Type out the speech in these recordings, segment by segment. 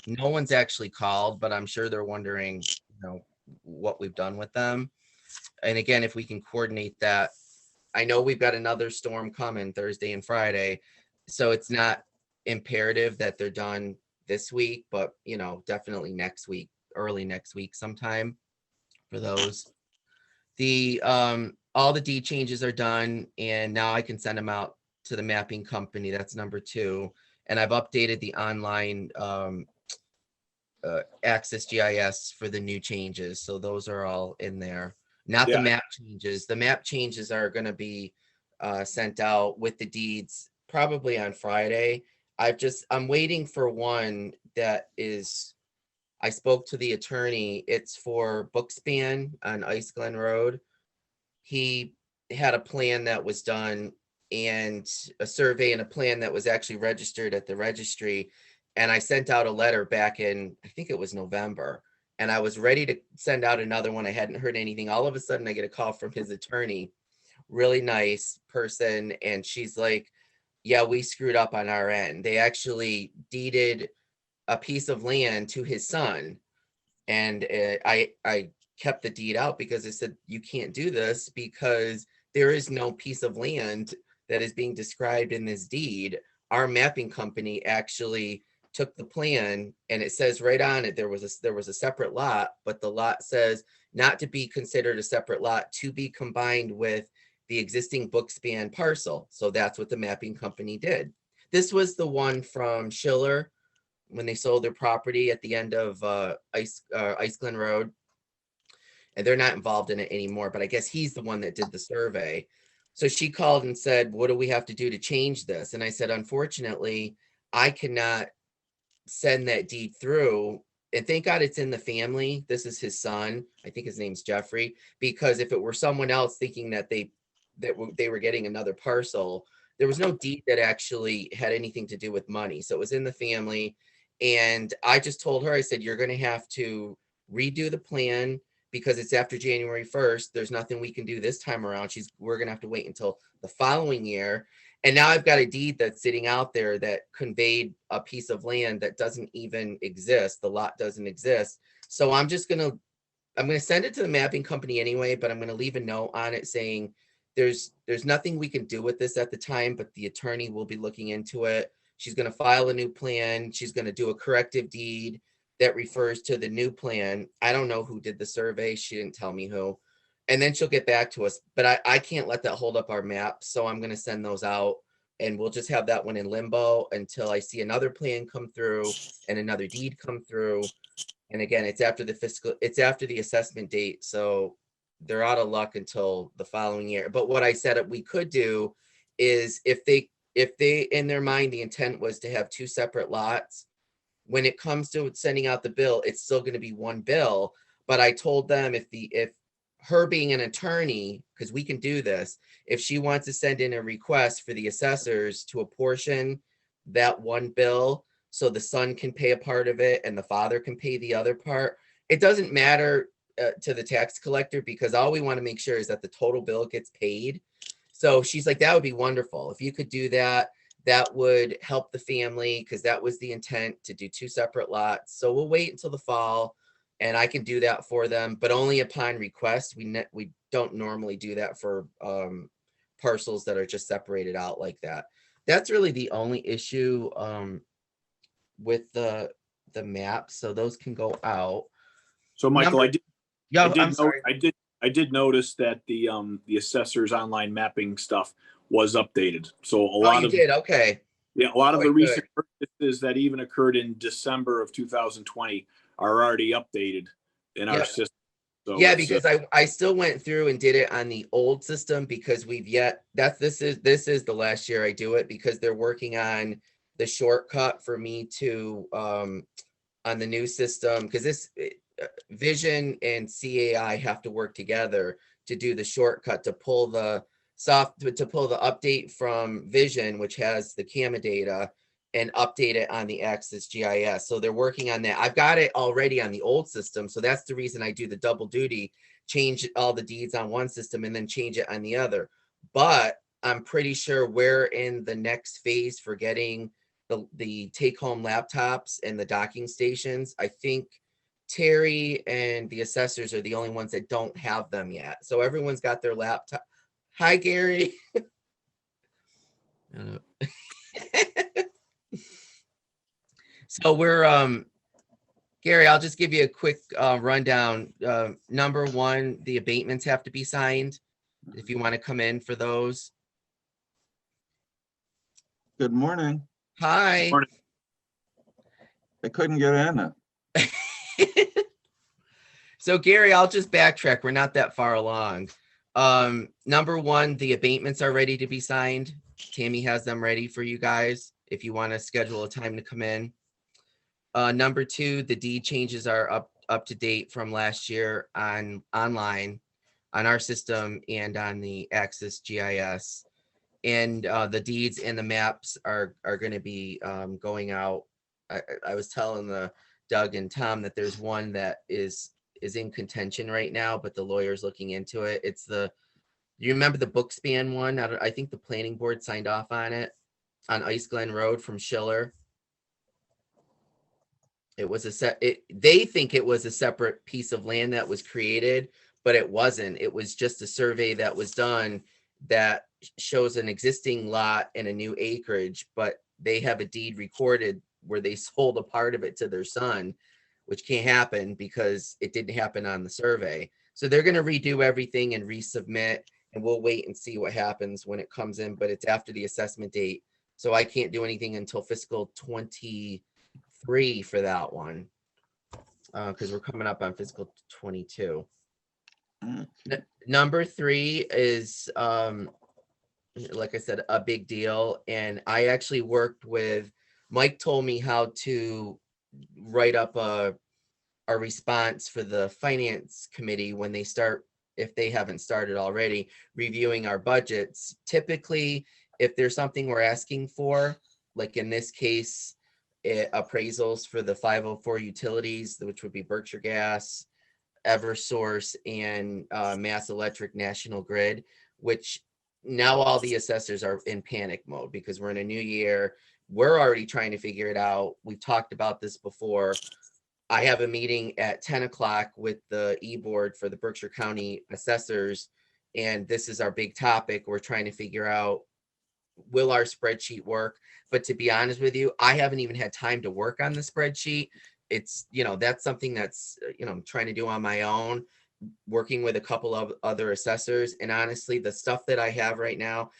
No one's actually called, but I'm sure they're wondering, what we've done with them. And again, if we can coordinate that, I know we've got another storm coming Thursday and Friday, so it's not imperative that they're done this week, but definitely next week, early next week sometime for those. The all the deed changes are done, and now I can send them out to the mapping company. That's number two. And I've updated the online Access GIS for the new changes. So those are all in there. Not the Yeah, map changes. The map changes are going to be sent out with the deeds probably on Friday. I'm waiting for one that is, I spoke to the attorney. It's for Bookspan on Ice Glen Road. He had a plan that was done, and a survey and a plan that was actually registered at the registry. And I sent out a letter back in, I think it was November, and I was ready to send out another one. I hadn't heard anything. All of a sudden, I get a call from his attorney, really nice person. And she's like, yeah, we screwed up on our end. They actually deeded a piece of land to his son. And I kept the deed out because I said, you can't do this because there is no piece of land that is being described in this deed. Our mapping company actually took the plan, and it says right on it there was a separate lot, but the lot says not to be considered a separate lot, to be combined with the existing Bookspan parcel. So that's what the mapping company did. This was the one from Schiller when they sold their property at the end of Ice Glen Road. And they're not involved in it anymore, but I guess he's the one that did the survey. So she called and said, what do we have to do to change this? And I said, unfortunately, I cannot send that deed through. And thank God it's in the family. This is his son. I think his name's Jeffrey. Because if it were someone else thinking that they were getting another parcel, there was no deed that actually had anything to do with money. So it was in the family. And I just told her, I said, you're going to have to redo the plan because it's after January 1st. There's nothing we can do this time around. We're going to have to wait until the following year. And now I've got a deed that's sitting out there that conveyed a piece of land that doesn't even exist. The lot doesn't exist. So I'm going to send it to the mapping company anyway, but I'm going to leave a note on it saying there's nothing we can do with this at the time, but the attorney will be looking into it. She's going to file a new plan. She's going to do a corrective deed that refers to the new plan. I don't know who did the survey. She didn't tell me who. And then she'll get back to us. But I can't let that hold up our map. So I'm going to send those out, and we'll just have that one in limbo until I see another plan come through and another deed come through. And again, it's after the assessment date. So they're out of luck until the following year. But what I said we could do is if they in their mind the intent was to have two separate lots, when it comes to sending out the bill, it's still going to be one bill. But I told them if her being an attorney, because we can do this, if she wants to send in a request for the assessors to apportion that one bill so the son can pay a part of it and the father can pay the other part, it doesn't matter to the tax collector, because all we want to make sure is that the total bill gets paid. So she's like, that would be wonderful. If you could do that, that would help the family, because that was the intent, to do two separate lots. So we'll wait until the fall, and I can do that for them, but only upon request. We don't normally do that for parcels that are just separated out like that. That's really the only issue with the map. So those can go out. so Michael, Yeah, I'm sorry. I did notice that the assessor's online mapping stuff was updated. So a lot of Did? Okay. yeah, a lot of the Good. recent purchases that even occurred in December of 2020 are already updated in our system. So yeah, because I still went through and did it on the old system, because this is the last year I do it, because they're working on the shortcut for me to on the new system, because this Vision and CAI have to work together to do the shortcut to pull the update from Vision, which has the CAMA data, and update it on the Access GIS. So they're working on that. I've got it already on the old system. So that's the reason I do the double duty, change all the deeds on one system and then change it on the other. But I'm pretty sure we're in the next phase for getting the take-home laptops and the docking stations. I think Terry and the assessors are the only ones that don't have them yet. So everyone's got their laptop. Hi, Gary. So we're Gary, I'll just give you a quick rundown. Number one, the abatements have to be signed if you want to come in for those. Good morning. Hi. Morning. I couldn't get in. So Gary, I'll just backtrack. We're not that far along. Number one, the abatements are ready to be signed. Tammy has them ready for you guys if you want to schedule a time to come in. Number two, the deed changes are up to date from last year online on our system and on the Access GIS. And the deeds and the maps are going to be going out. I was telling Doug and Tom that there's one that is in contention right now, but the lawyer's looking into it. It's you remember the Bookspan one? I think the planning board signed off on it on Ice Glen Road from Schiller. It was they think it was a separate piece of land that was created, but it wasn't. It was just a survey that was done that shows an existing lot and a new acreage, but they have a deed recorded where they sold a part of it to their son, which can't happen because it didn't happen on the survey. So they're going to redo everything and resubmit, and we'll wait and see what happens when it comes in, but it's after the assessment date. So I can't do anything until fiscal 23 for that one, because we're coming up on fiscal 22. Number three is, like I said, a big deal. And I actually worked with, Mike told me how to write up a response for the finance committee when they start, if they haven't started already, reviewing our budgets. Typically, if there's something we're asking for, like in this case, appraisals for the 504 utilities, which would be Berkshire Gas, Eversource, and Mass Electric National Grid, which now all the assessors are in panic mode because we're in a new year. We're already trying to figure it out. We've talked about this before. I have a meeting at 10 o'clock with the e-board for the Berkshire County assessors, and this is our big topic. We're trying to figure out, will our spreadsheet work? But to be honest with you, I haven't even had time to work on the spreadsheet. It's, that's something that's, I'm trying to do on my own, working with a couple of other assessors. And honestly, the stuff that I have right now,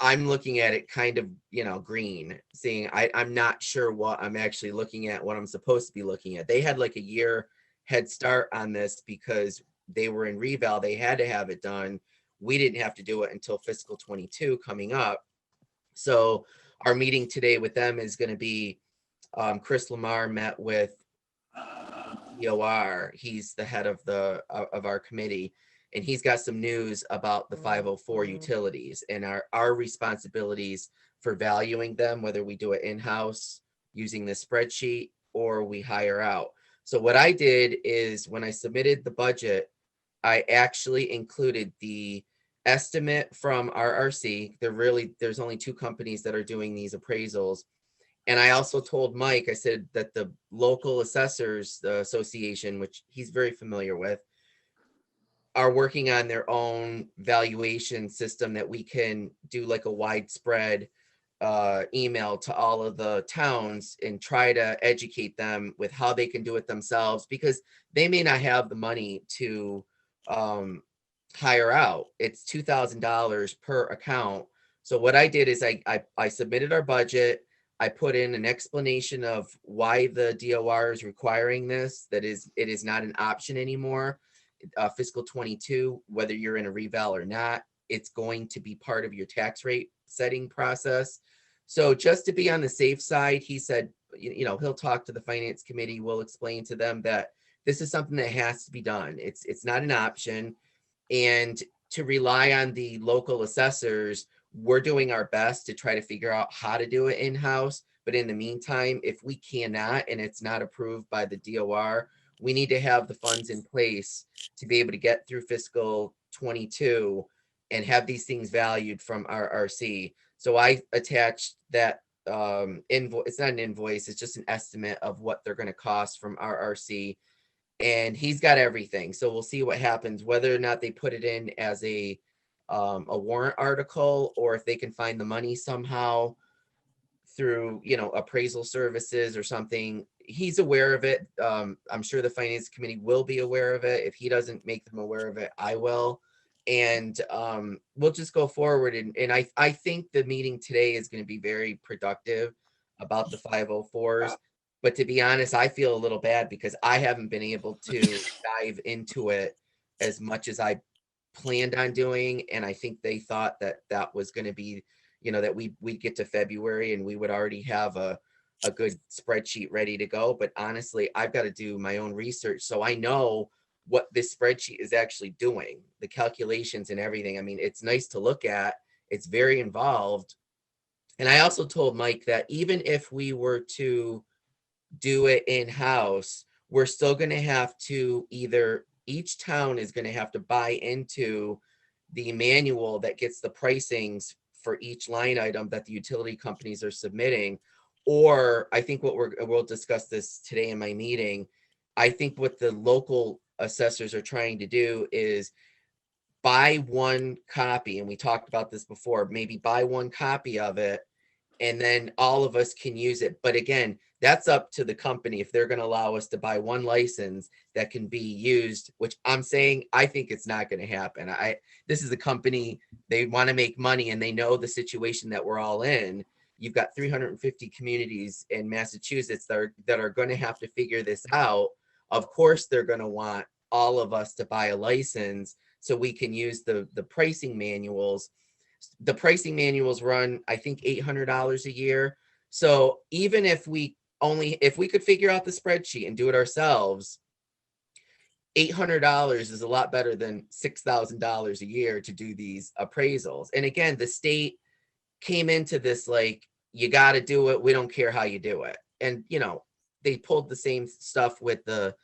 I'm looking at it kind of, green, seeing I'm not sure what I'm actually looking at, what I'm supposed to be looking at. They had like a year head start on this because they were in reval. They had to have it done. We didn't have to do it until fiscal 22 coming up. So our meeting today with them is going to be, Chris Lamar met with DOR. He's the head of our committee, and he's got some news about the 504 utilities and our responsibilities for valuing them, whether we do it in-house using the spreadsheet or we hire out. So what I did is when I submitted the budget, I actually included the estimate from RRC. There's only two companies that are doing these appraisals. And I also told Mike, I said that the local assessors association, which he's very familiar with, are working on their own valuation system that we can do like a widespread email to all of the towns and try to educate them with how they can do it themselves, because they may not have the money to hire out. It's $2,000 per account. So what I did is I submitted our budget. I put in an explanation of why the DOR is requiring this, that it is not an option anymore. Fiscal 22, whether you're in a reval or not, it's going to be part of your tax rate setting process. So just to be on the safe side, he said, he'll talk to the finance committee. We'll explain to them that this is something that has to be done. It's not an option. And to rely on the local assessors, we're doing our best to try to figure out how to do it in-house. But in the meantime, if we cannot, and it's not approved by the DOR, we need to have the funds in place to be able to get through fiscal 22 and have these things valued from RRC. So I attached that invoice. It's not an invoice, it's just an estimate of what they're going to cost from RRC, and he's got everything. So we'll see what happens, whether or not they put it in as a warrant article, or if they can find the money somehow through, appraisal services or something. He's aware of it. I'm sure the finance committee will be aware of it. If he doesn't make them aware of it, I will. And we'll just go forward. And I think the meeting today is going to be very productive about the 504s. But to be honest, I feel a little bad because I haven't been able to dive into it as much as I planned on doing. And I think they thought that that was going to be, that we'd get to February and we would already have a good spreadsheet ready to go. But honestly, I've got to do my own research so I know what this spreadsheet is actually doing, the calculations and everything. I mean, it's nice to look at. It's very involved. And I also told Mike that even if we were to do it in-house, we're still going to have to each town is going to have to buy into the manual that gets the pricings for each line item that the utility companies are submitting. Or I think we'll discuss this today in my meeting. I think what the local assessors are trying to do is buy one copy, and we talked about this before, maybe buy one copy of it, and then all of us can use it. But again, that's up to the company if they're going to allow us to buy one license that can be used, which I'm saying I think it's not going to happen. This is a company, they want to make money and they know the situation that we're all in. You've got 350 communities in Massachusetts that are going to have to figure this out. Of course, they're going to want all of us to buy a license so we can use the pricing manuals. The pricing manuals run, I think, $800 a year. So even if we could figure out the spreadsheet and do it ourselves, $800 is a lot better than $6,000 a year to do these appraisals. And again, the state came into this like, you got to do it. We don't care how you do it. And, they pulled the same stuff with the,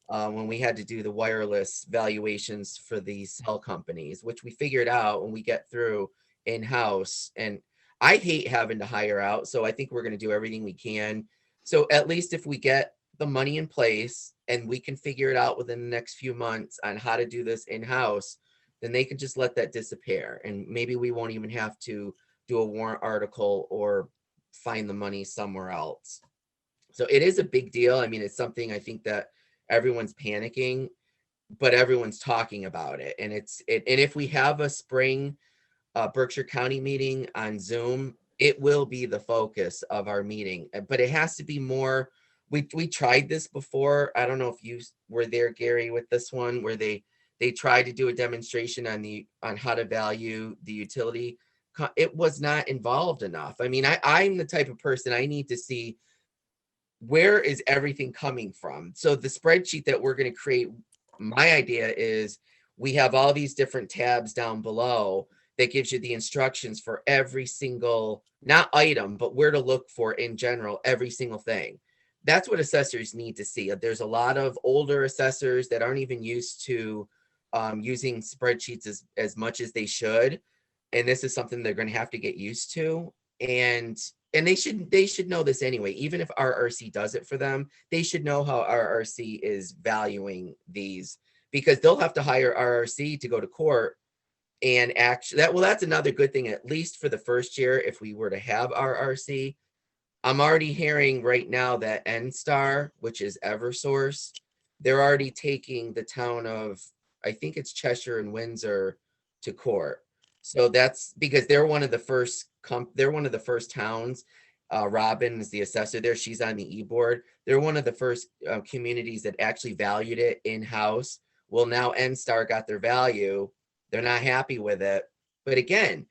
when we had to do the wireless valuations for the cell companies, which we figured out when we get through in-house. And I hate having to hire out. So I think we're going to do everything we can. So at least if we get the money in place and we can figure it out within the next few months on how to do this in-house, then they can just let that disappear. And maybe we won't even have to do a warrant article or find the money somewhere else. So it is a big deal. I mean, it's something I think that everyone's panicking, but everyone's talking about it. And and if we have a spring Berkshire County meeting on Zoom, it will be the focus of our meeting. But it has to be more. We tried this before. I don't know if you were there, Gary, with this one where they tried to do a demonstration on how to value the utility. It was not involved enough. I mean, I'm the type of person, I need to see where is everything coming from. So the spreadsheet that we're going to create, my idea is we have all these different tabs down below that gives you the instructions for every single, not item, but where to look for in general, every single thing. That's what assessors need to see. There's a lot of older assessors that aren't even used to using spreadsheets as much as they should. And this is something they're going to have to get used to. And they should know this anyway. Even if RRC does it for them, they should know how RRC is valuing these, because they'll have to hire RRC to go to court. And actually that's another good thing, at least for the first year, if we were to have RRC. I'm already hearing right now that NSTAR, which is Eversource, they're already taking the town of, I think it's Cheshire and Windsor, to court. So that's because they're one of the first towns. Robin is the assessor there. She's on the e-board. They're one of the first communities that actually valued it in-house. Well, now NSTAR got their value. They're not happy with it. But again,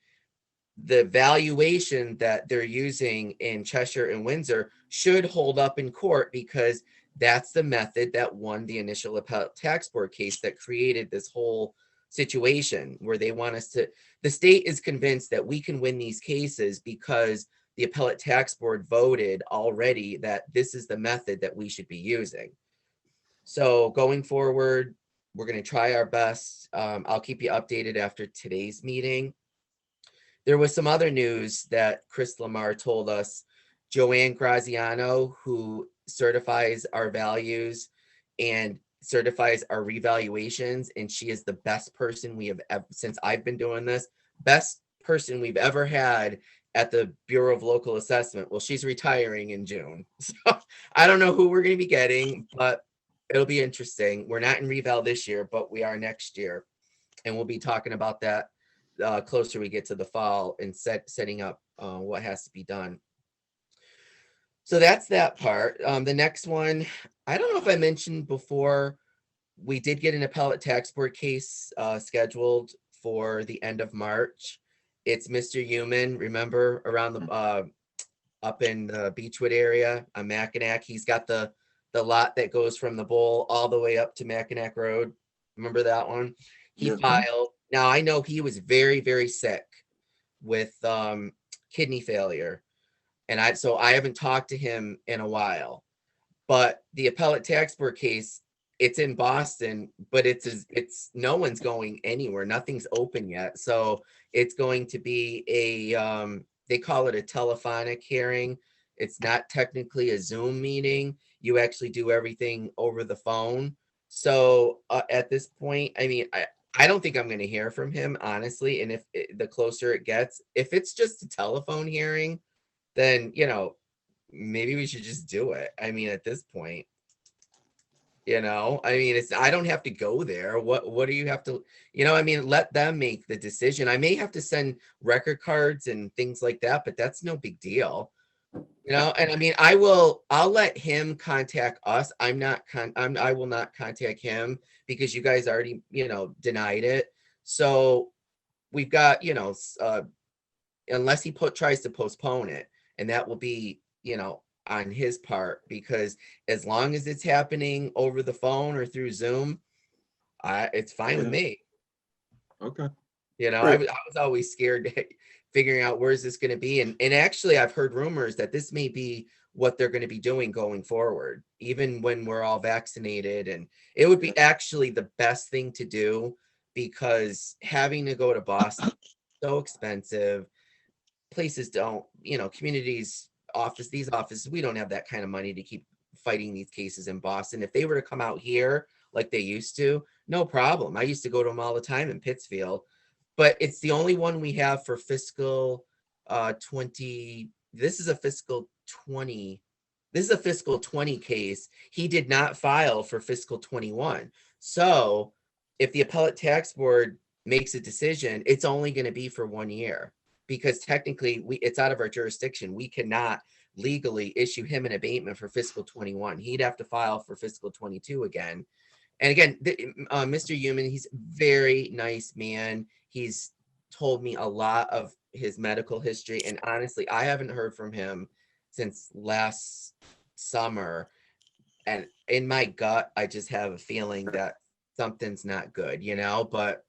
the valuation that they're using in Cheshire and Windsor should hold up in court, because that's the method that won the initial appellate tax board case that created this whole situation where they want us to, the state is convinced that we can win these cases because the appellate tax board voted already that this is the method that we should be using. So going forward, we're going to try our best. I'll keep you updated after today's meeting. There was some other news that Chris Lamar told us Joanne Graziano, who certifies our values and certifies our revaluations. And she is the best person we have ever, since I've been doing this, best person we've ever had at the Bureau of Local Assessment. Well, she's retiring in June. So I don't know who we're going to be getting, but it'll be interesting. We're not in reval this year, but we are next year. And we'll be talking about that closer we get to the fall and setting up what has to be done. So that's that part. The next one, I don't know if I mentioned before, we did get an appellate tax board case scheduled for the end of March. It's Mr. Human, remember, around the up in the Beechwood area on Mackinac. He's got the lot that goes from the bowl all the way up to Mackinac Road. Remember that one? He Yes. filed. Now I know he was very, very sick with kidney failure. And I haven't talked to him in a while. But the appellate tax board case, it's in Boston, but it's no one's going anywhere. Nothing's open yet. So it's going to be a they call it a telephonic hearing. It's not technically a Zoom meeting. You actually do everything over the phone. So at this point, I mean, I don't think I'm going to hear from him, honestly. And if the closer it gets, if it's just a telephone hearing, then, maybe we should just do it. I mean, at this point, I mean, I don't have to go there. What do you have to, I mean, let them make the decision. I may have to send record cards and things like that, but that's no big deal. And I mean, I'll let him contact us. I will not contact him because you guys already, denied it. So we've got, unless he tries to postpone it, and that will be, on his part, because as long as it's happening over the phone or through Zoom, it's fine with me. Okay. I was always scared figuring out where's this going to be. And actually, I've heard rumors that this may be what they're going to be doing going forward, even when we're all vaccinated. And it would be actually the best thing to do, because having to go to Boston is so expensive. Places don't, communities, these offices, we don't have that kind of money to keep fighting these cases in Boston. If they were to come out here like they used to, no problem. I used to go to them all the time in Pittsfield, but it's the only one we have for fiscal 20. This is a fiscal 20. This is a fiscal 20 case. He did not file for fiscal 21. So if the appellate tax board makes a decision, it's only going to be for 1 year, because technically it's out of our jurisdiction. We cannot legally issue him an abatement for fiscal 21. He'd have to file for fiscal 22 again. And again, Mr. Human, he's a very nice man. He's told me a lot of his medical history. And honestly, I haven't heard from him since last summer. And in my gut, I just have a feeling that something's not good, but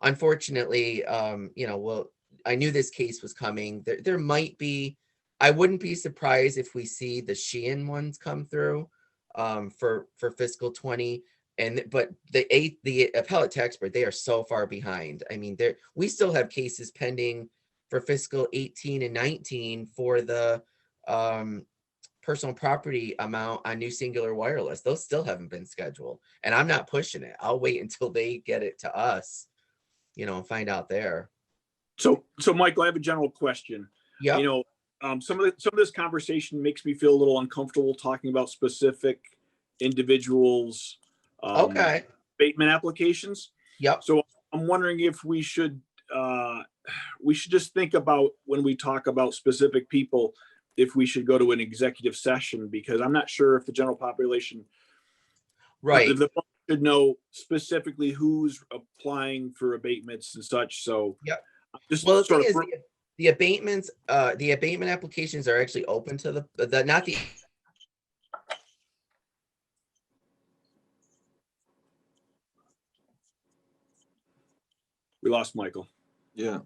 unfortunately, well, I knew this case was coming. There might be, I wouldn't be surprised if we see the Sheehan ones come through for fiscal 20. But the appellate tax board, they are so far behind. I mean, we still have cases pending for fiscal 18 and 19 for the personal property amount on New Singular Wireless. Those still haven't been scheduled, and I'm not pushing it. I'll wait until they get it to us, and find out there. So Michael, I have a general question. Yeah. Some of this conversation makes me feel a little uncomfortable talking about specific individuals. Okay. Abatement applications. Yep. So I'm wondering if we should just think about, when we talk about specific people, if we should go to an executive session, because I'm not sure if the general population, right, the public should know specifically who's applying for abatements and such. So yep. Just well, the thing is, the abatements, the abatement applications are actually open to the not the. We lost Michael. Yeah,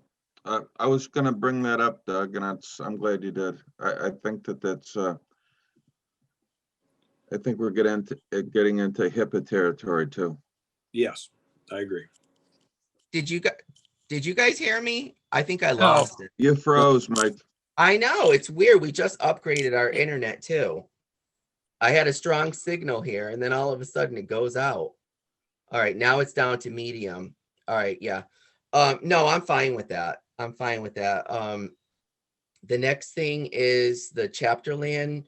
I was going to bring that up, Doug, and I'm glad you did. I think that's. I think we're getting into HIPAA territory too. Yes, I agree. Did you guys hear me? I think I lost it. You froze, Mike. I know, it's weird. We just upgraded our internet too. I had a strong signal here and then all of a sudden it goes out. All right, now it's down to medium. All right, yeah. No, I'm fine with that. I'm fine with that. The next thing is the chapter land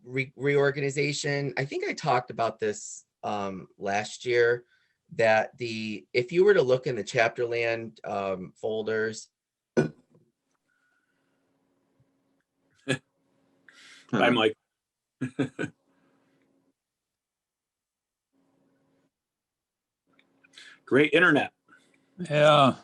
reorganization. I think I talked about this last year, that if you were to look in the chapter land folders. Bye, Mike. Great internet. Yeah.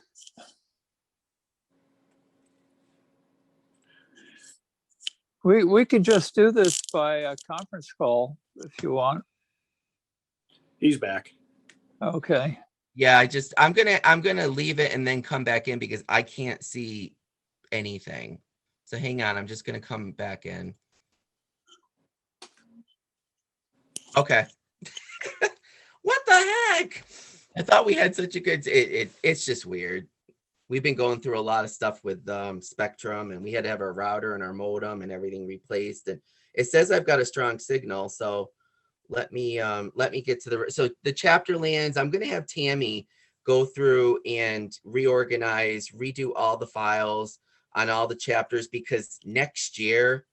We could just do this by a conference call if you want. He's back. Okay. Yeah, I'm gonna leave it and then come back in because I can't see anything. So hang on, I'm just gonna come back in. Okay. What the heck? I thought we had such a good, it's just weird. We've been going through a lot of stuff with Spectrum, and we had to have our router and our modem and everything replaced. And it says I've got a strong signal, so let me get to the chapter lands. I'm gonna have Tammy go through and reorganize, redo all the files on all the chapters, because next year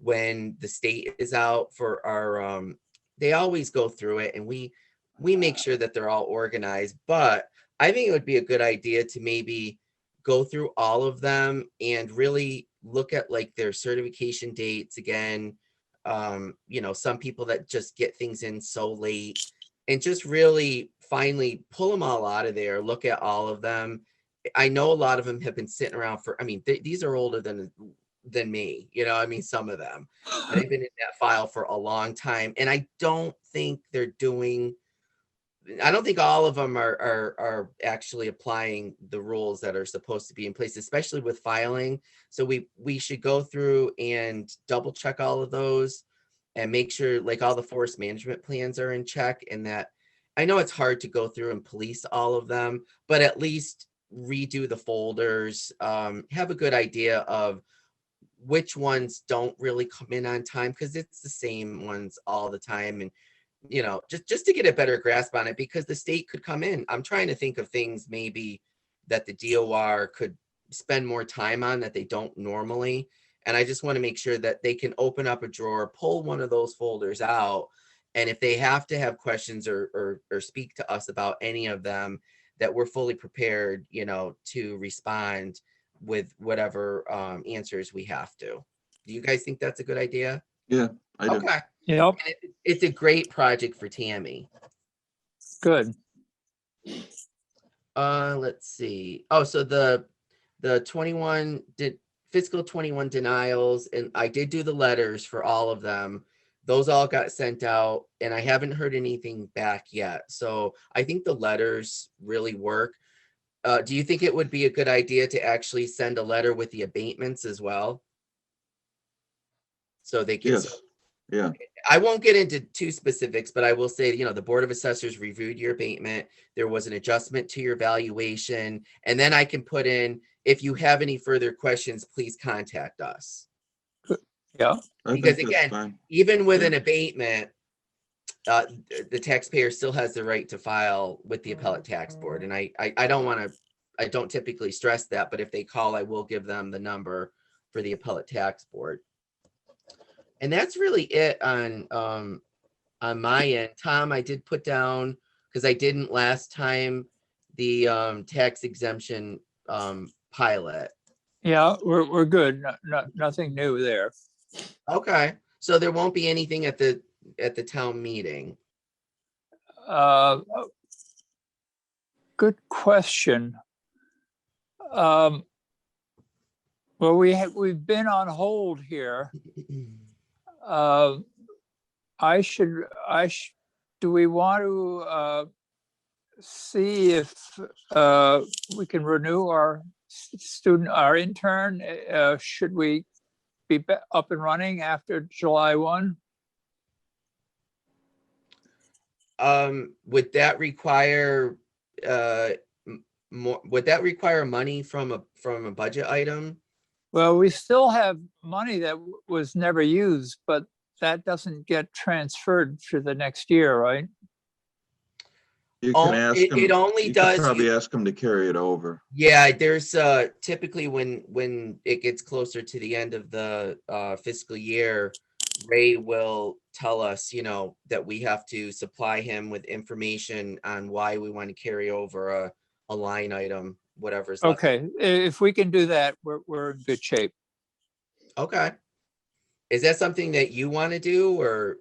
when the state is out for our they always go through it, and we make sure that they're all organized. But I think it would be a good idea to maybe go through all of them and really look at like their certification dates again. Some people that just get things in so late, and just really finally pull them all out of there, look at all of them. I know a lot of them have been sitting around for, these are older than me, some of them. They've been in that file for a long time, and I don't think all of them are actually applying the rules that are supposed to be in place, especially with filing. So we should go through and double check all of those and make sure like all the forest management plans are in check, and that I know it's hard to go through and police all of them, but at least redo the folders, have a good idea of which ones don't really come in on time, because it's the same ones all the time. And just to get a better grasp on it, because the state could come in. I'm trying to think of things maybe that the DOR could spend more time on that they don't normally. And I just want to make sure that they can open up a drawer, pull one of those folders out. And if they have to have questions or speak to us about any of them, that we're fully prepared, to respond with whatever answers we have to. Do you guys think that's a good idea? Yeah, I do. Okay. Yep. It's a great project for Tammy. Good. Let's see. Oh, so the 21 fiscal 21 denials, and I did do the letters for all of them. Those all got sent out, and I haven't heard anything back yet. So I think the letters really work. Do you think it would be a good idea to actually send a letter with the abatements as well? So they can. Yes. Yeah. I won't get into too specifics, but I will say, the Board of Assessors reviewed your abatement. There was an adjustment to your valuation. And then I can put in, if you have any further questions, please contact us. Yeah. Because again, even with an abatement, the taxpayer still has the right to file with the appellate tax board. And I don't typically stress that, but if they call, I will give them the number for the appellate tax board. And that's really it on my end. Tom, I did put down, because I didn't last time, the tax exemption pilot. Yeah, we're good. Nothing new there. Okay, so there won't be anything at the town meeting. Good question. Well, we've been on hold here. Do we want to see if we can renew our intern? Should we be up and running after July 1? Would that require more? Would that require money from a budget item? Well, we still have money that was never used, but that doesn't get transferred for the next year, right? You Oh, can ask it him, only you could does. probably ask him to carry it over. Yeah, there's typically when it gets closer to the end of the fiscal year, Ray will tell us, that we have to supply him with information on why we want to carry over a line item, whatever's left. Okay, if we can do that, we're in good shape. Okay. Is that something that you want to do, or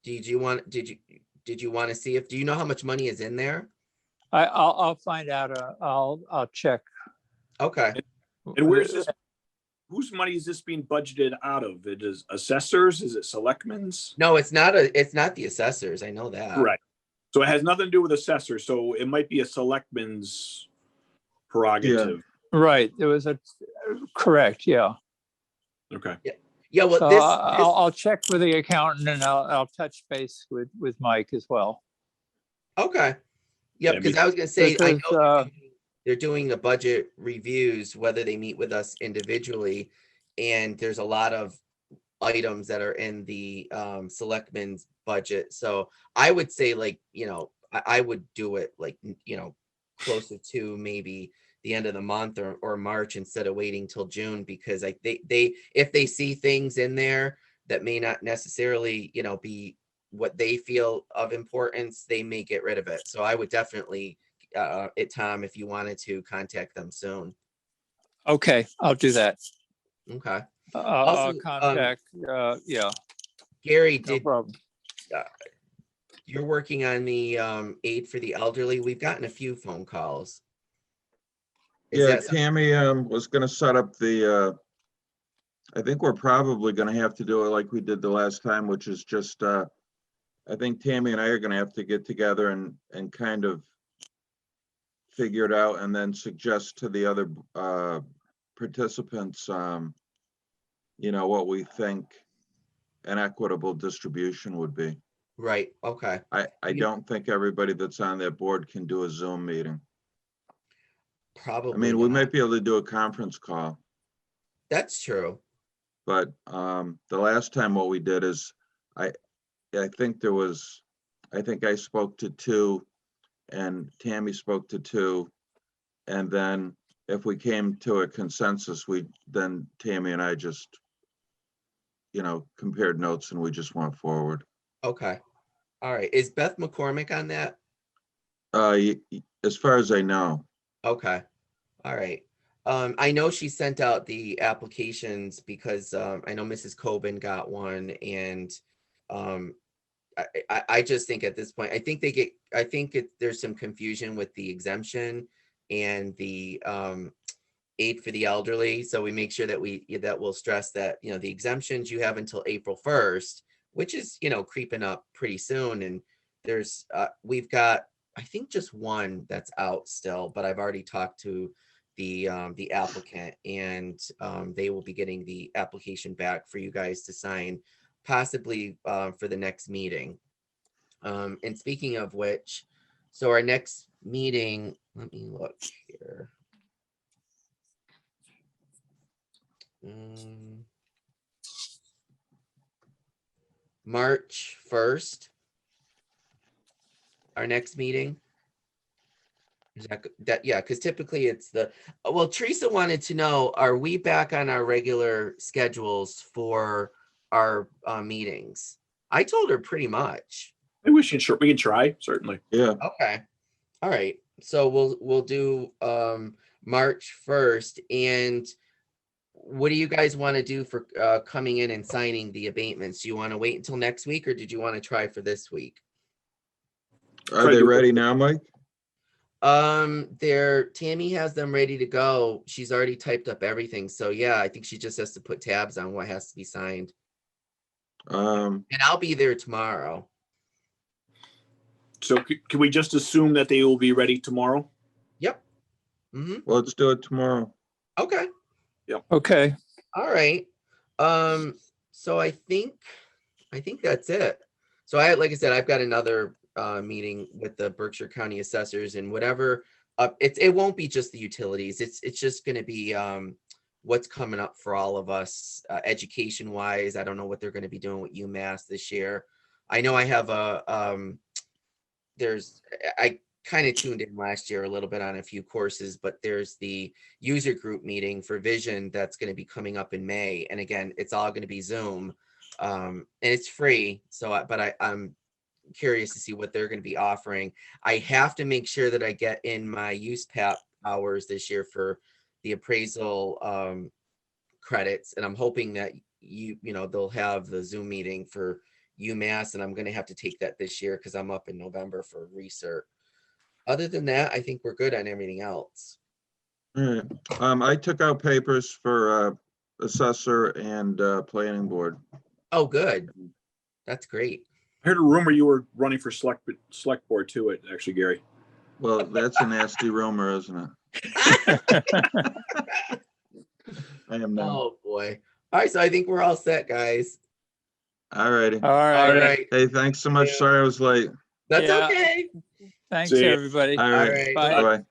did you want to see if, do you know how much money is in there? I'll find out. I'll check. Okay. And where's this, whose money is this being budgeted out of? It is assessors? Is it selectmen's? No, it's not the assessors. I know that. Correct. So it has nothing to do with assessors. So it might be a selectman's prerogative. Right, there was correct, yeah. Okay. Yeah, well, So this I'll check with the accountant and I'll touch base with Mike as well. okay. Yeah, Yeah, because I was gonna say, I because, know they're doing the budget reviews, whether they meet with us individually, and there's a lot of items that are in the selectmen's budget. So I would say, like, I would do it like, closer to maybe the end of the month or March instead of waiting till June, because like they if they see things in there that may not necessarily, be what they feel of importance, they may get rid of it. So I would definitely, Tom, if you wanted to contact them soon. Okay, I'll do that. Okay. I'll Also, contact, yeah, Gary, no problem. you're working on the aid for the elderly. We've gotten a few phone calls. Is Yeah, that some- Tammy was gonna set up I think we're probably gonna have to do it like we did the last time, which is just, I think Tammy and I are gonna have to get together and kind of figure it out and then suggest to the other participants, what we think an equitable distribution would be. right? Okay. I You- don't think everybody that's on that board can do a Zoom meeting. Probably. I mean, we not. might be able to do a conference call, That's true. but the last time what we did is I think I spoke to two and Tammy spoke to two. And then if we came to a consensus, then Tammy and I just, compared notes and we just went forward. Okay. All right. Is Beth McCormick on that? As far as I know, Okay. All right. I know she sent out the applications because I know Mrs. Coben got one, and I just think at this point, I think there's some confusion with the exemption and the aid for the elderly. So we make sure that we'll stress that, the exemptions you have until April 1st, which is, creeping up pretty soon. And there's we've got, I think, just one that's out still, but I've already talked to the applicant, and they will be getting the application back for you guys to sign, possibly for the next meeting. And speaking of which, so our next meeting, let me look here. March 1st, our next meeting. Is that yeah, because typically it's well, Teresa wanted to know, are we back on our regular schedules for our meetings? I told her pretty much. Maybe we can try, certainly. yeah. Okay. All right. So we'll do March 1st. And what do you guys want to do for coming in and signing the abatements? Do you want to wait until next week, or did you want to try for this week? Are they ready now, Mike? Tammy has them ready to go. She's already typed up everything. So yeah, I think she just has to put tabs on what has to be signed. And I'll be there tomorrow. So can we just assume that they will be ready tomorrow? Yep. Mm-hmm. Well, let's do it tomorrow. Okay. Okay, All right. So I think that's it. So like I said, I've got another meeting with the Berkshire County Assessors, and whatever it won't be just the utilities. It's just going to be what's coming up for all of us, education wise. I don't know what they're going to be doing with UMass this year. I know I have I kind of tuned in last year a little bit on a few courses, but there's the user group meeting for Vision that's going to be coming up in May. And again, it's all going to be Zoom, and it's free. So, I'm curious to see what they're going to be offering. I have to make sure that I get in my USPAP hours this year for the appraisal credits, and I'm hoping that they'll have the Zoom meeting for UMass, and I'm going to have to take that this year because I'm up in November for research. Other than that, I think we're good on everything else. All right. I took out papers for assessor and planning board. Oh, good. That's great. I heard a rumor you were running for select board too, actually, Gary. Well, that's a nasty rumor, isn't it? I am not. Oh boy. All right, so I think we're all set, guys. All righty. All All right. right. Hey, thanks so much. Yeah. Sorry I was late. That's Yeah. okay. Thanks, See ya. everybody. All All right. right. Bye. Bye-bye.